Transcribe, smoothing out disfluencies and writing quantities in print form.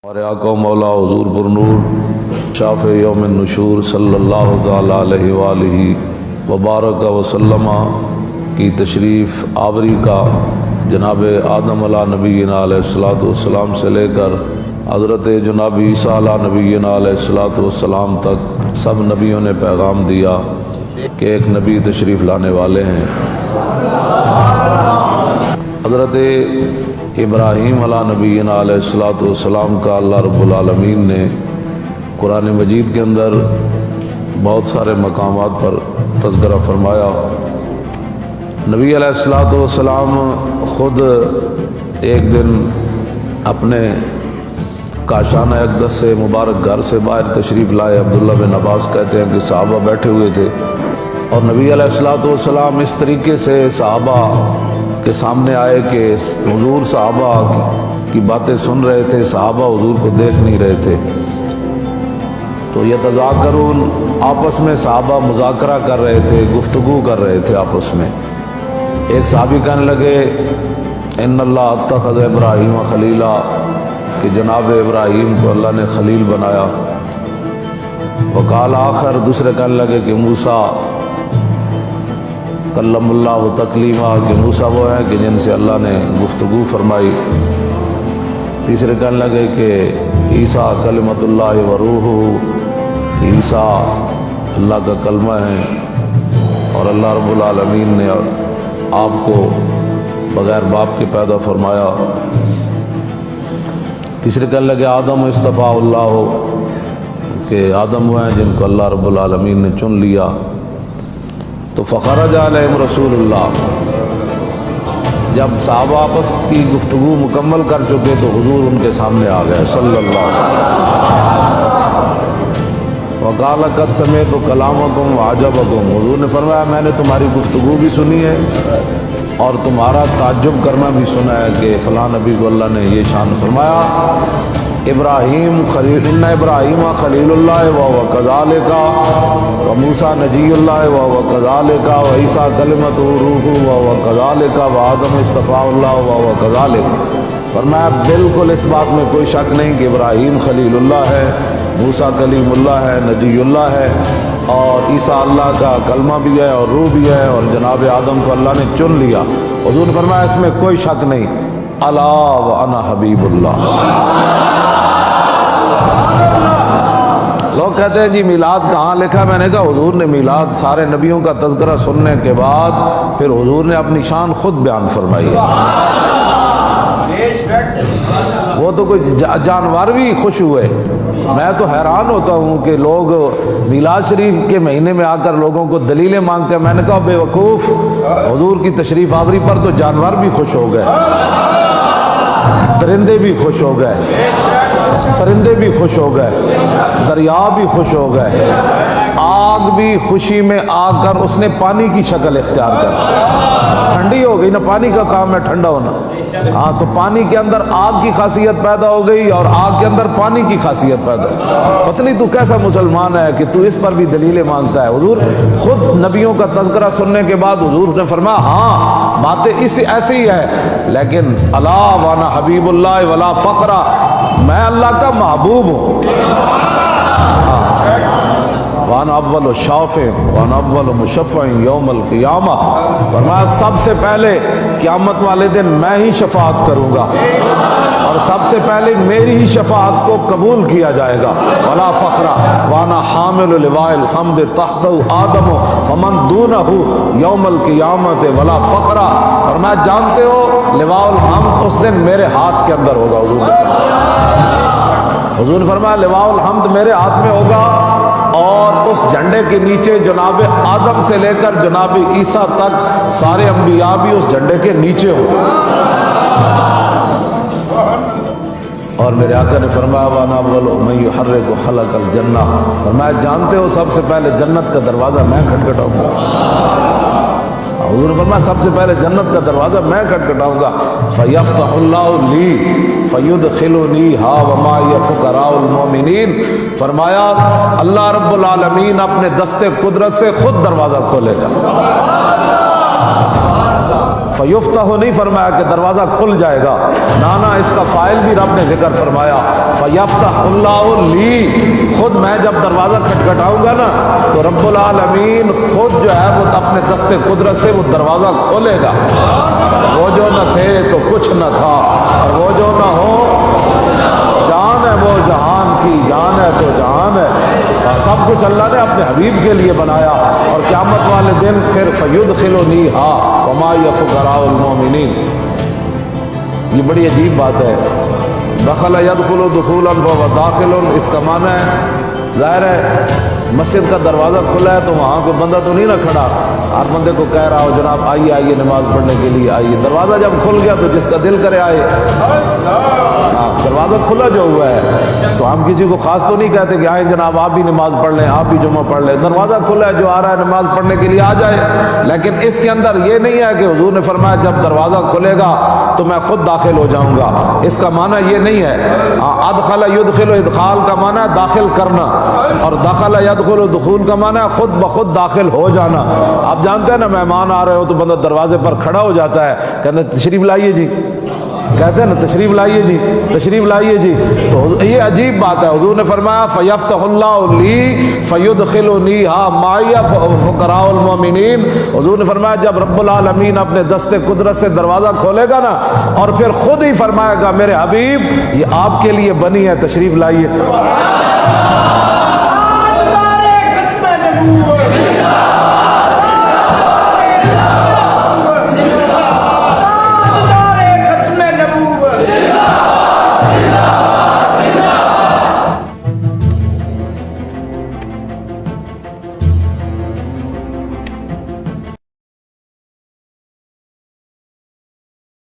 ہمارے آقا مولا حضور پر نور شاف یوم النشور صلی اللہ تعالیٰ علیہ وآلہ وبارک وسلم کی تشریف آوری کا جناب آدم علیہ نبینا علیہ الصلوۃ والسلام سے لے کر حضرت جناب عیسیٰ علیہ نبینا علیہ الصلوۃ والسلام تک سب نبیوں نے پیغام دیا کہ ایک نبی تشریف لانے والے ہیں۔ حضرت ابراہیم علیہ نبینا علیہ الصلوۃ والسلام کا اللہ رب العالمین نے قرآن مجید کے اندر بہت سارے مقامات پر تذکرہ فرمایا۔ نبی علیہ الصلوۃ والسلام خود ایک دن اپنے کاشانہ اقدس سے مبارک گھر سے باہر تشریف لائے۔ عبداللہ بن عباس کہتے ہیں کہ صحابہ بیٹھے ہوئے تھے اور نبی علیہ الصلوۃ والسلام اس طریقے سے صحابہ کے سامنے آئے کہ حضور صحابہ کی باتیں سن رہے تھے، صحابہ حضور کو دیکھ نہیں رہے تھے۔ تو یتذاکرون، آپس میں صحابہ مذاکرہ کر رہے تھے، گفتگو کر رہے تھے آپس میں۔ ایک صحابی کہنے لگے ان اللہ اتخذ ابراہیم خلیلا، کہ جناب ابراہیم کو اللہ نے خلیل بنایا۔ وقال آخر، دوسرے کہنے لگے کہ موسیٰ کلم اللہ تکلیما، کہ موسیٰ وہ ہیں کہ جن سے اللہ نے گفتگو فرمائی۔ تیسرے کہنے لگے کہ عیسیٰ کلمۃ اللہ و روح، کہ عیسیٰ اللہ کا کلمہ ہے اور اللہ رب العالمین نے آپ کو بغیر باپ کے پیدا فرمایا۔ تیسرے کہنے لگے آدم اصطفیٰ اللہ، کہ آدم وہ ہیں جن کو اللہ رب العالمین نے چن لیا۔ تو فخرج علیہم رسول اللہ، جب صحابہ آپس کی گفتگو مکمل کر چکے تو حضور ان کے سامنے آ گئے صلی اللہ علیہ وسلم۔ وقال قد سمعت کلامکم وعجبکم، حضور نے فرمایا میں نے تمہاری گفتگو بھی سنی ہے اور تمہارا تعجب کرنا بھی سنا ہے کہ فلاں نبی کو اللہ نے یہ شان فرمایا۔ ابراہیم خلیل، ان ابراہیم خلیل اللہ وهو كذلك وموسیٰ نجی اللہ وهو كذلك وعیسیٰ کلمۃ روح وهو كذلك وآدم اصطفیٰ اللہ وهو كذلك۔ فرمایا بالکل اس بات میں کوئی شک نہیں کہ ابراہیم خلیل اللہ ہے، موسیٰ کلیم اللہ ہے، نجی اللہ ہے، اور عیسیٰ اللہ کا کلمہ بھی ہے اور روح بھی ہے، اور جناب آدم کو اللہ نے چن لیا۔ حضور نے فرمایا اس میں کوئی شک نہیں، الا وانا حبیب اللہ۔ لوگ کہتے ہیں جی میلاد کہاں لکھا؟ میں نے کہا حضور نے میلاد سارے نبیوں کا تذکرہ سننے کے بعد پھر حضور نے اپنی شان خود بیان فرمائی ہے۔ وہ تو کوئی جانور بھی خوش ہوئے۔ میں تو حیران ہوتا ہوں کہ لوگ میلاد شریف کے مہینے میں آ کر لوگوں کو دلیلیں مانگتے ہیں۔ میں نے کہا بے وقوف، حضور کی تشریف آوری پر تو جانور بھی خوش ہو گئے، درندے بھی خوش ہو گئے، پرندے بھی خوش ہو گئے، دریا بھی خوش ہو گئے، آگ بھی خوشی میں آ کر اس نے پانی کی شکل اختیار کر، ٹھنڈی ہو گئی نا، پانی کا کام ہے ٹھنڈا ہونا۔ ہاں تو پانی کے اندر آگ کی خاصیت پیدا ہو گئی اور آگ کے اندر پانی کی خاصیت پیدا ہو گئی۔ پتہ نہیں تو کیسا مسلمان ہے کہ تو اس پر بھی دلیلیں مانگتا ہے۔ حضور خود نبیوں کا تذکرہ سننے کے بعد حضور نے فرمایا ہاں باتیں ایسی ہی ہے، لیکن الا وانا حبیب اللہ ولا فخر، میں اللہ کا محبوب ہوں۔ وانا اول شافع وانا اول مشفع یوم القیامہ، فرمایا سب سے پہلے قیامت والے دن میں ہی شفاعت کروں گا اور سب سے پہلے میری ہی شفاعت کو قبول کیا جائے گا۔ ولا فخر وانا حامل لواء الحمد تحت آدم فمن دونہ یوم القیامت ولا فخر، فرمایا جانتے ہو لواء الحمد اس دن میرے ہاتھ کے اندر ہوگا۔ حضور نے فرمایا لواء الحمد میرے ہاتھ میں ہوگا اور اس جھنڈے کے نیچے جناب آدم سے لے کر جناب عیسیٰ تک سارے انبیاء بھی اس جھنڈے کے نیچے ہوں۔ اور میرے آقا نے فرمایا وانا اول من یحرک حلق الجنہ، فرمایا جانتے ہو سب سے پہلے جنت کا دروازہ میں کھٹکھٹاؤں گا۔ حضور نے فرمایا سب سے پہلے جنت کا دروازہ میں کھٹکھٹاؤں گا۔ فیفتح اللہ لی فیدخلنی ہا وما فقراء المؤمنین، فرمایا اللہ رب العالمین اپنے دست قدرت سے خود دروازہ کھولے گا۔ فیفتح نہیں فرمایا کہ دروازہ کھل جائے گا، نانا اس کا فاعل بھی رب نے ذکر فرمایا، فیفتح اللہ لی، خود میں جب دروازہ کھٹکھٹاؤں گا نا تو رب العالمین خود جو ہے وہ اپنے دست قدرت سے وہ دروازہ کھولے گا۔ وہ جو نہ تھے تو کچھ نہ تھا، اور وہ جو نہ ہو جان ہے وہ جہان کی جان ہے تو جہان ہے، اور سب کچھ اللہ نے اپنے حبیب کے لیے بنایا۔ اور قیامت والے دن پھر فیدخلنیہا وما فقراء المؤمنین، یہ بڑی عجیب بات ہے۔ دخل یدخل دخولا فهو داخل، اس کا معنی ہے ظاہر ہے مسجد کا دروازہ کھلا ہے تو وہاں کوئی بندہ تو نہیں نہ کھڑا، ہر بندے کو کہہ رہا ہو جناب آئیے آئیے نماز پڑھنے کے لیے آئیے۔ دروازہ جب کھل گیا تو جس کا دل کرے آئے، ہاں دروازہ کھلا جو ہوا ہے تو ہم کسی کو خاص تو نہیں کہتے کہ آئیں جناب آپ بھی نماز پڑھ لیں، آپ بھی جمعہ پڑھ لیں، دروازہ کھلا ہے جو آ رہا ہے نماز پڑھنے کے لیے آ جائے۔ لیکن اس کے اندر یہ نہیں ہے کہ حضور نے فرمایا جب دروازہ کھلے گا تو میں خود داخل ہو جاؤں گا، اس کا معنی یہ نہیں ہے۔ ادخل یدخل، ادخال کا معنی ہے داخل کرنا، اور دخل یدخل دخول کا معنی ہے خود بخود داخل ہو جانا۔ آپ جانتے ہیں نا مہمان آ رہے ہو تو بندہ دروازے پر کھڑا ہو جاتا ہے، کہتے ہیں تشریف لائیے جی، کہتے ہیں نا تشریف لائیے جی، تشریف لائیے جی۔ تو یہ عجیب بات ہے، حضور نے فرمایا فیفتح اللہ لی فیدخلنیہا معی فقراء المؤمنین، حضور نے فرمایا جب رب العالمین اپنے دست قدرت سے دروازہ کھولے گا نا اور پھر خود ہی فرمائے گا میرے حبیب یہ آپ کے لیے بنی ہے، تشریف لائیے۔